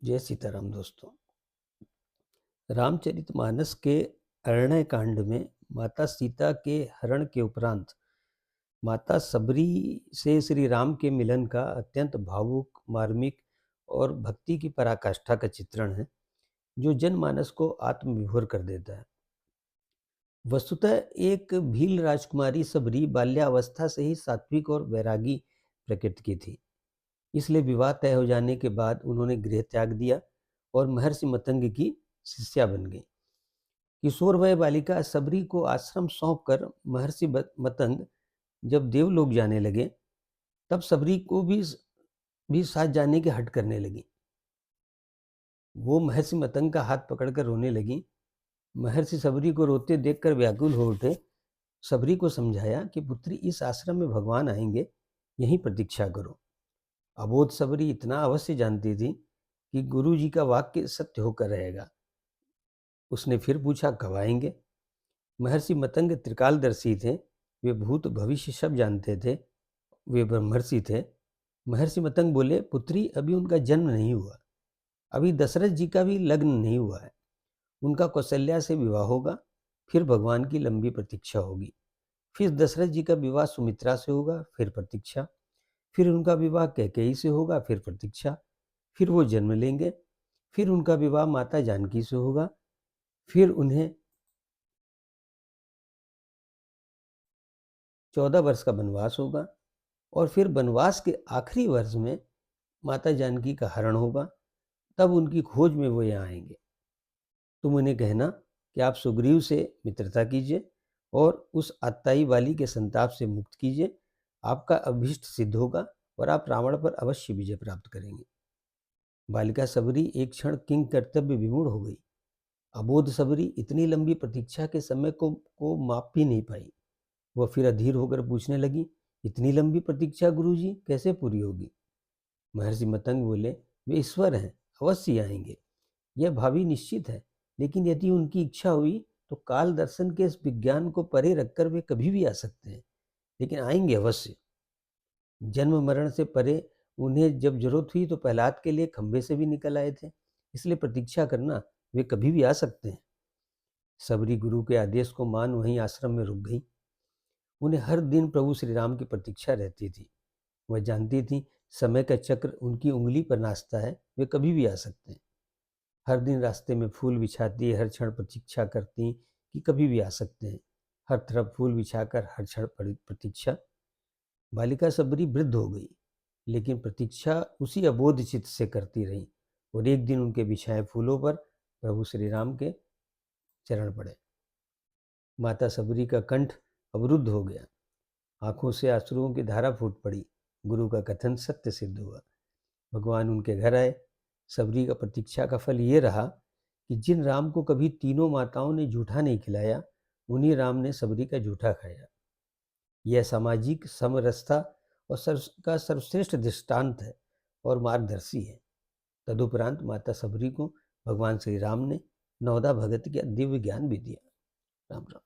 जय सीताराम दोस्तों। रामचरितमानस के अरण्य कांड में माता सीता के हरण के उपरांत माता सबरी से श्री राम के मिलन का अत्यंत भावुक, मार्मिक और भक्ति की पराकाष्ठा का चित्रण है, जो जनमानस को आत्मविभोर कर देता है। वस्तुतः एक भील राजकुमारी सबरी बाल्यावस्था से ही सात्विक और वैरागी प्रकृति की थी। इसलिए विवाह तय हो जाने के बाद उन्होंने गृह त्याग दिया और महर्षि मतंग की शिष्या बन गई। किशोर वय बालिका सबरी को आश्रम सौंपकर महर्षि मतंग जब देवलोक जाने लगे, तब सबरी को भी साथ जाने की हट करने लगी। वो महर्षि मतंग का हाथ पकड़कर रोने लगी। महर्षि सबरी को रोते देखकर व्याकुल हो उठे। सबरी को समझाया कि पुत्री, इस आश्रम में भगवान आएंगे, यहीं प्रतीक्षा करो। अबोध सबरी इतना अवश्य जानती थी कि गुरु जी का वाक्य सत्य होकर रहेगा। उसने फिर पूछा, कब आएंगे? महर्षि मतंग त्रिकालदर्शी थे। वे भूत भविष्य सब जानते थे। वे ब्रह्मर्षि थे। महर्षि मतंग बोले, पुत्री, अभी उनका जन्म नहीं हुआ। अभी दशरथ जी का भी लग्न नहीं हुआ है। उनका कौशल्या से विवाह होगा, फिर भगवान की लंबी प्रतीक्षा होगी। फिर दशरथ जी का विवाह सुमित्रा से होगा, फिर प्रतीक्षा। फिर उनका विवाह कैकेयी से होगा, फिर प्रतीक्षा। फिर वो जन्म लेंगे। फिर उनका विवाह माता जानकी से होगा। फिर उन्हें 14 वर्ष का वनवास होगा और फिर वनवास के आखिरी वर्ष में माता जानकी का हरण होगा। तब उनकी खोज में वो यहाँ आएंगे। तुम उन्हें कहना कि आप सुग्रीव से मित्रता कीजिए और उस आत्ताई वाली के संताप से मुक्त कीजिए। आपका अभीष्ट सिद्ध होगा और आप रावण पर अवश्य विजय प्राप्त करेंगे। बालिका सबरी एक क्षण किंग कर्तव्य विमूढ़ हो गई। अबोध सबरी इतनी लंबी प्रतीक्षा के समय को माप भी नहीं पाई। वह फिर अधीर होकर पूछने लगी, इतनी लंबी प्रतीक्षा गुरुजी कैसे पूरी होगी? महर्षि मतंग बोले, वे ईश्वर हैं, अवश्य आएंगे। यह भावी निश्चित है, लेकिन यदि उनकी इच्छा हुई तो काल दर्शन के इस विज्ञान को परे रखकर वे कभी भी आ सकते हैं, लेकिन आएंगे अवश्य। जन्म मरण से परे उन्हें जब जरूरत हुई तो प्रहलाद के लिए खंभे से भी निकल आए थे। इसलिए प्रतीक्षा करना, वे कभी भी आ सकते हैं। सबरी गुरु के आदेश को मान वहीं आश्रम में रुक गई। उन्हें हर दिन प्रभु श्री राम की प्रतीक्षा रहती थी। वह जानती थी समय का चक्र उनकी उंगली पर नाचता है, वे कभी भी आ सकते हैं। हर दिन रास्ते में फूल बिछाती, हर क्षण प्रतीक्षा करती कि कभी भी आ सकते हैं। हर तरफ फूल बिछाकर हर क्षण प्रतीक्षा। बालिका सबरी वृद्ध हो गई, लेकिन प्रतीक्षा उसी अबोध चित्त से करती रही। और एक दिन उनके बिछाए फूलों पर प्रभु श्री राम के चरण पड़े। माता सबरी का कंठ अवरुद्ध हो गया। आंखों से आंसुओं की धारा फूट पड़ी। गुरु का कथन सत्य सिद्ध हुआ। भगवान उनके घर आए। सबरी का प्रतीक्षा का फल ये रहा कि जिन राम को कभी तीनों माताओं ने जूठा नहीं खिलाया, उन्हीं राम ने सबरी का जूठा खाया। यह सामाजिक समरसता और का सर्वश्रेष्ठ दृष्टांत है और मार्गदर्शी है। तदुपरांत माता सबरी को भगवान श्री राम ने नवदा भगत का दिव्य ज्ञान भी दिया। राम राम।